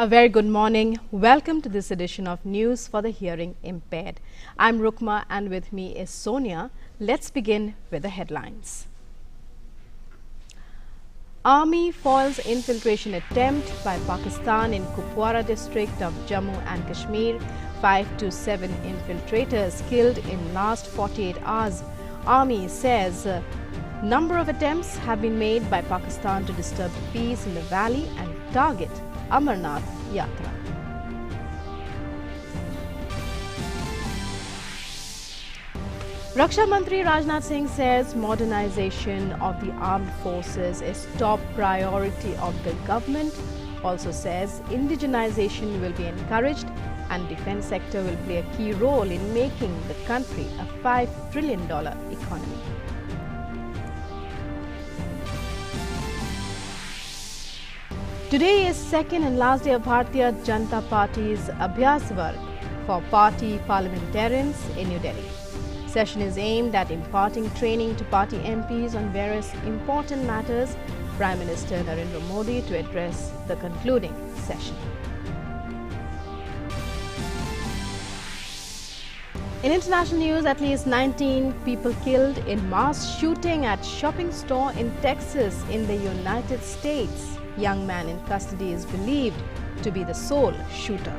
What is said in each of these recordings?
A very good morning. Welcome to this edition of News for the Hearing Impaired. I'm Rukma and with me is Sonia. Let's begin with the headlines. Army foils infiltration attempt by Pakistan in Kupwara district of Jammu and Kashmir. 5 to 7 infiltrators killed in last 48 hours. Army says number of attempts have been made by Pakistan to disturb peace in the valley and target Amarnath Yatra. Raksha Mantri Rajnath Singh says modernization of the armed forces is top priority of the government. Also says indigenization will be encouraged and defense sector will play a key role in making the country a $5 trillion economy. Today is second and last day of Bharatiya Janata Party's Abhyas Varg for party parliamentarians in New Delhi. Session is aimed at imparting training to party MPs on various important matters. Prime Minister Narendra Modi to address the concluding session. In international news, at least 19 people killed in mass shooting at shopping store in Texas in the United States. Young man in custody is believed to be the sole shooter.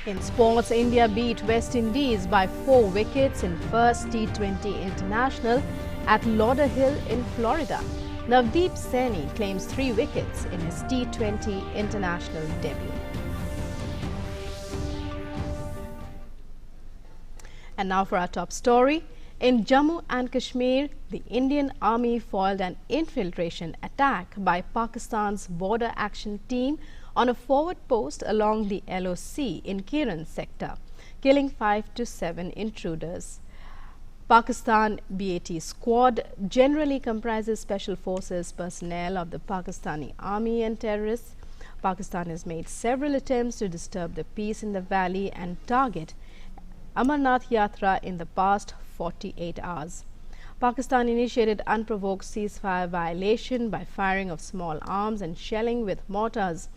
In sports, India beat West Indies by 4 wickets in first T20 International at Lauderhill in Florida. Navdeep Saini claims 3 wickets in his T20 International debut. And now for our top story. In Jammu and Kashmir, the Indian Army foiled an infiltration attack by Pakistan's Border Action Team on a forward post along the LOC in Kiran sector, killing 5 to 7 intruders. Pakistan BAT squad generally comprises special forces personnel of the Pakistani Army and terrorists. Pakistan has made several attempts to disturb the peace in the valley and target Amarnath Yatra in the past 48 hours. Pakistan initiated unprovoked ceasefire violation by firing of small arms and shelling with mortars.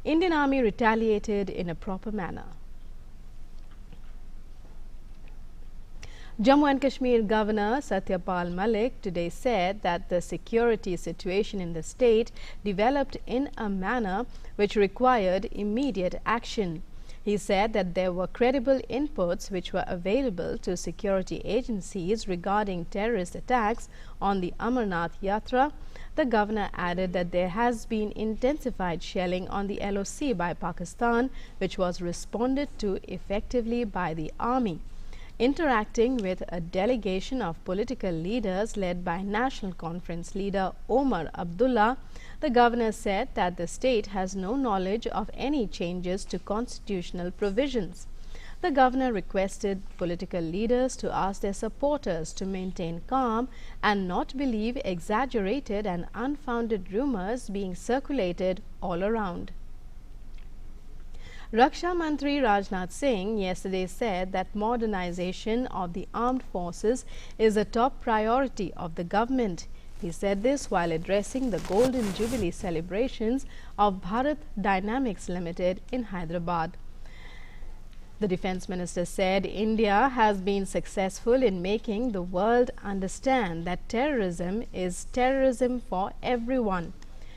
Indian Army retaliated in a proper manner. Jammu and Kashmir Governor Satyapal Malik today said that the security situation in the state developed in a manner which required immediate action. He said that there were credible inputs which were available to security agencies regarding terrorist attacks on the Amarnath Yatra. The governor added that there has been intensified shelling on the LOC by Pakistan, which was responded to effectively by the army. Interacting with a delegation of political leaders led by National Conference leader Omar Abdullah, the governor said that the state has no knowledge of any changes to constitutional provisions. The governor requested political leaders to ask their supporters to maintain calm and not believe exaggerated and unfounded rumors being circulated all around. Raksha Mantri Rajnath Singh yesterday said that modernization of the armed forces is a top priority of the government. He said this while addressing the Golden Jubilee celebrations of Bharat Dynamics Limited in Hyderabad. The Defence Minister said India has been successful in making the world understand that terrorism is terrorism for everyone.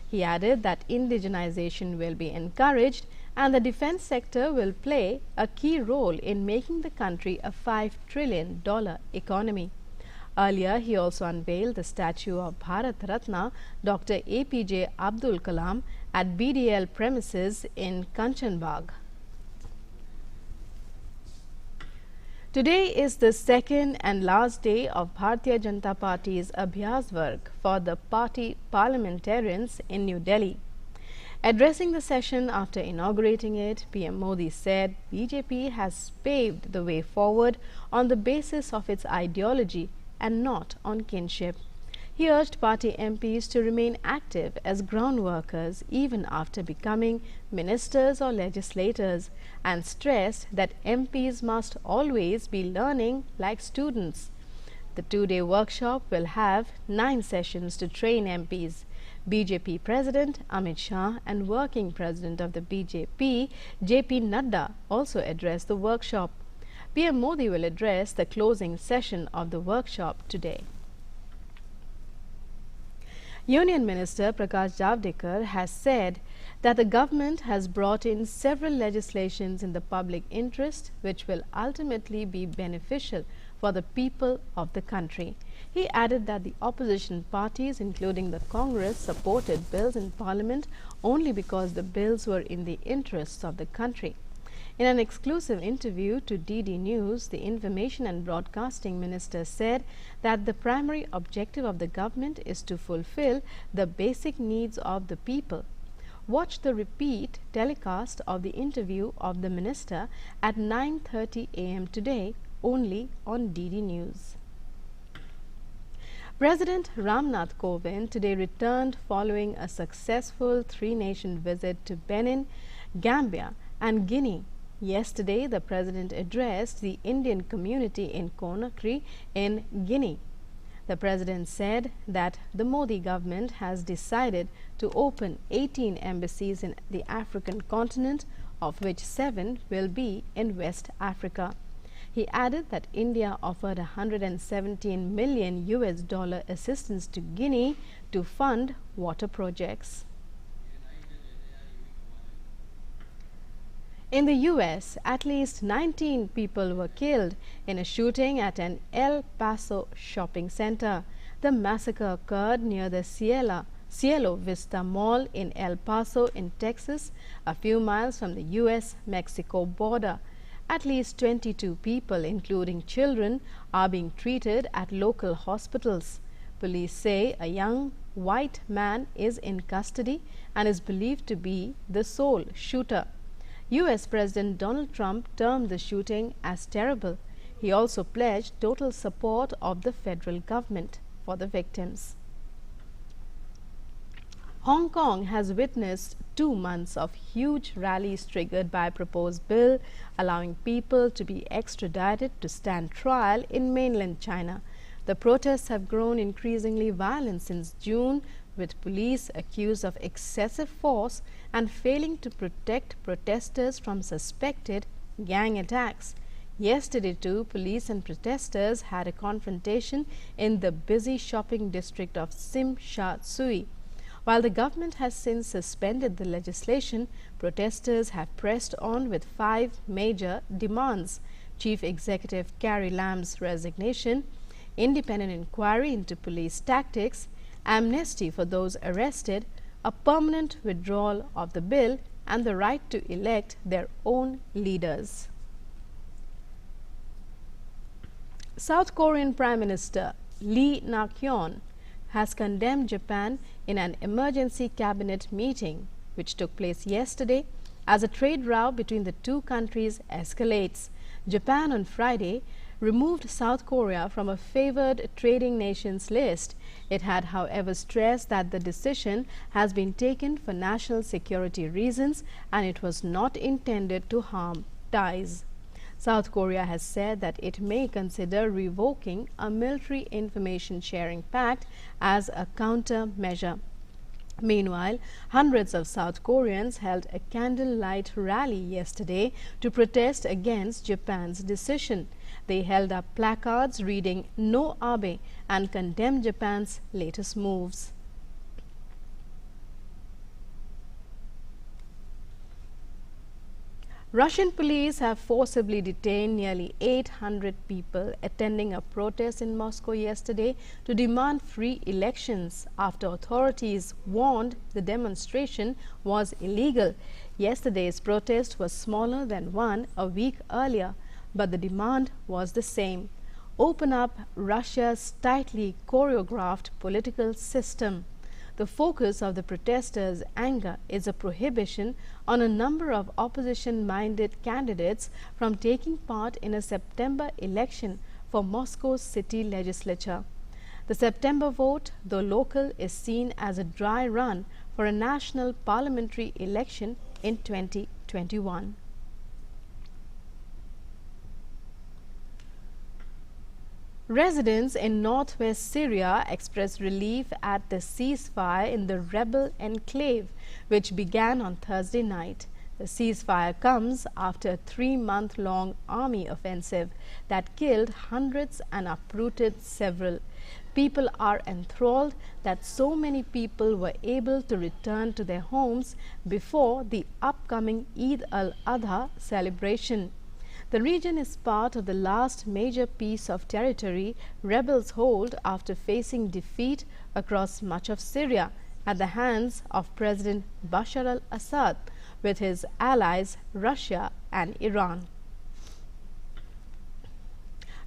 He added that indigenization will be encouraged and the defense sector will play a key role in making the country a $5 trillion economy. Earlier, he also unveiled the statue of Bharat Ratna Dr. APJ Abdul Kalam at BDL premises in Kanchanbagh. Today is the second and last day of Bharatiya Janata Party's Abhyas Varg for the party parliamentarians in New Delhi. Addressing the session after inaugurating it, PM Modi said BJP has paved the way forward on the basis of its ideology and not on kinship. He urged party MPs to remain active as ground workers even after becoming ministers or legislators and stressed that MPs must always be learning like students. The 2-day workshop will have 9 sessions to train MPs. BJP President Amit Shah and Working President of the BJP, JP Nadda, also addressed the workshop. PM Modi will address the closing session of the workshop today. Union Minister Prakash Javadekar has said that the government has brought in several legislations in the public interest which will ultimately be beneficial for the people of the country. He added that the opposition parties, including the Congress, supported bills in Parliament only because the bills were in the interests of the country. In an exclusive interview to DD News, the Information and Broadcasting Minister said that the primary objective of the government is to fulfill the basic needs of the people. Watch the repeat telecast of the interview of the minister at 9:30 a.m. today, only on DD News. President Ramnath Kovind today returned following a successful three-nation visit to Benin, Gambia and Guinea. Yesterday, the President addressed the Indian community in Conakry in Guinea. The President said that the Modi government has decided to open 18 embassies in the African continent, of which 7 will be in West Africa. He added that India offered $117 million assistance to Guinea to fund water projects. In the U.S., at least 19 people were killed in a shooting at an El Paso shopping center. The massacre occurred near the Cielo Vista Mall in El Paso in Texas, a few miles from the U.S.-Mexico border. At least 22 people, including children, are being treated at local hospitals. Police say a young white man is in custody and is believed to be the sole shooter. U.S. President Donald Trump termed the shooting as terrible. He also pledged total support of the federal government for the victims. Hong Kong has witnessed 2 months of huge rallies triggered by a proposed bill allowing people to be extradited to stand trial in mainland China. The protests have grown increasingly violent since June, with police accused of excessive force and failing to protect protesters from suspected gang attacks. Yesterday too, police and protesters had a confrontation in the busy shopping district of Tsim Sha Tsui. While the government has since suspended the legislation, protesters have pressed on with 5 major demands: Chief Executive Carrie Lam's resignation, independent inquiry into police tactics, amnesty for those arrested, a permanent withdrawal of the bill, and the right to elect their own leaders. South Korean Prime Minister Lee Nak-yeon has condemned Japan in an emergency cabinet meeting, which took place yesterday, as a trade row between the two countries escalates. Japan on Friday removed South Korea from a favored trading nations list. It had, however, stressed that the decision has been taken for national security reasons and it was not intended to harm ties. South Korea has said that it may consider revoking a military information sharing pact as a countermeasure. Meanwhile, hundreds of South Koreans held a candlelight rally yesterday to protest against Japan's decision. They held up placards reading "No Abe" and condemned Japan's latest moves. Russian police have forcibly detained nearly 800 people attending a protest in Moscow yesterday to demand free elections after authorities warned the demonstration was illegal. Yesterday's protest was smaller than one a week earlier, but the demand was the same: open up Russia's tightly choreographed political system. The focus of the protesters' anger is a prohibition on a number of opposition-minded candidates from taking part in a September election for Moscow's city legislature. The September vote, though local, is seen as a dry run for a national parliamentary election in 2021. . Residents in northwest Syria expressed relief at the ceasefire in the rebel enclave, which began on Thursday night. The ceasefire comes after a 3-month-long army offensive that killed hundreds and uprooted several. People are enthralled that so many people were able to return to their homes before the upcoming Eid al-Adha celebration. The region is part of the last major piece of territory rebels hold after facing defeat across much of Syria at the hands of President Bashar al-Assad with his allies Russia and Iran.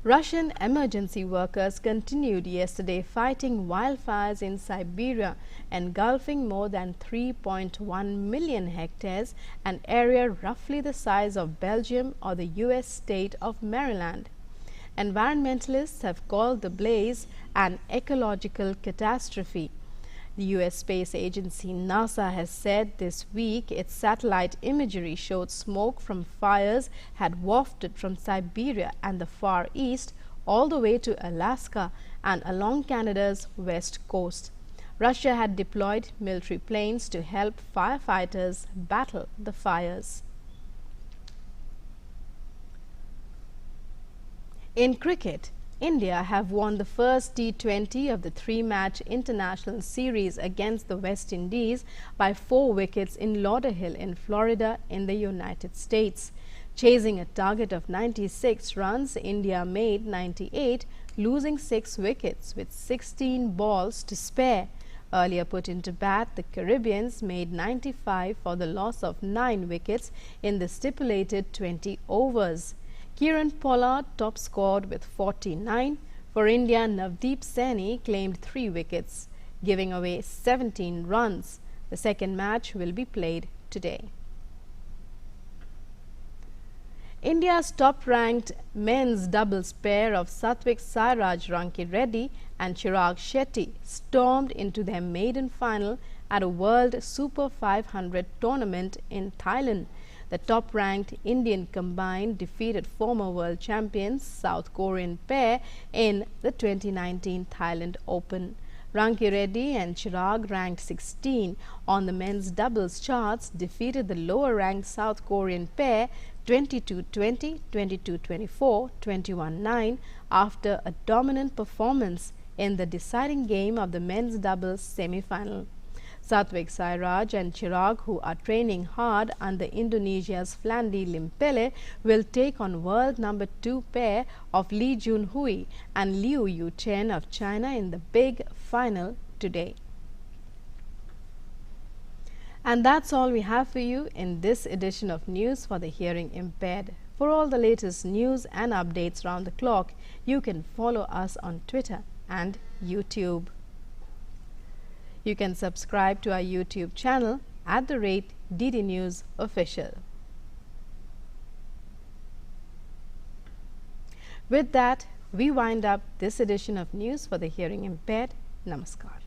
Russian emergency workers continued yesterday fighting wildfires in Siberia, engulfing more than 3.1 million hectares, an area roughly the size of Belgium or the U.S. state of Maryland. Environmentalists have called the blaze an ecological catastrophe. The U.S. space agency NASA has said this week its satellite imagery showed smoke from fires had wafted from Siberia and the Far East all the way to Alaska and along Canada's west coast. Russia had deployed military planes to help firefighters battle the fires. In cricket, India have won the first T20 of the 3-match international series against the West Indies by 4 wickets in Lauderhill in Florida in the United States. Chasing a target of 96 runs, India made 98, losing 6 wickets with 16 balls to spare. Earlier put into bat, the Caribbeans made 95 for the loss of 9 wickets in the stipulated 20 overs. Kieran Pollard top scored with 49. For India, Navdeep Saini claimed 3 wickets, giving away 17 runs. The second match will be played today. India's top-ranked men's doubles pair of Satvik Sairaj Rankireddy and Chirag Shetty stormed into their maiden final at a World Super 500 tournament in Thailand. The top-ranked Indian combined defeated former world champions South Korean pair in the 2019 Thailand Open. Rankireddy and Chirag, ranked 16 on the men's doubles charts, defeated the lower-ranked South Korean pair 22-20, 22-24, 21-9 after a dominant performance in the deciding game of the men's doubles semi-final. Satvik Sairaj and Chirag, who are training hard under Indonesia's Flandy Limpele, will take on world number 2 pair of Lee Junhui and Liu Yuchen of China in the big final today. And that's all we have for you in this edition of News for the Hearing Impaired. For all the latest news and updates round the clock, you can follow us on Twitter and YouTube. You can subscribe to our YouTube channel at @DD News Official. With that, we wind up this edition of News for the Hearing Impaired. Namaskar.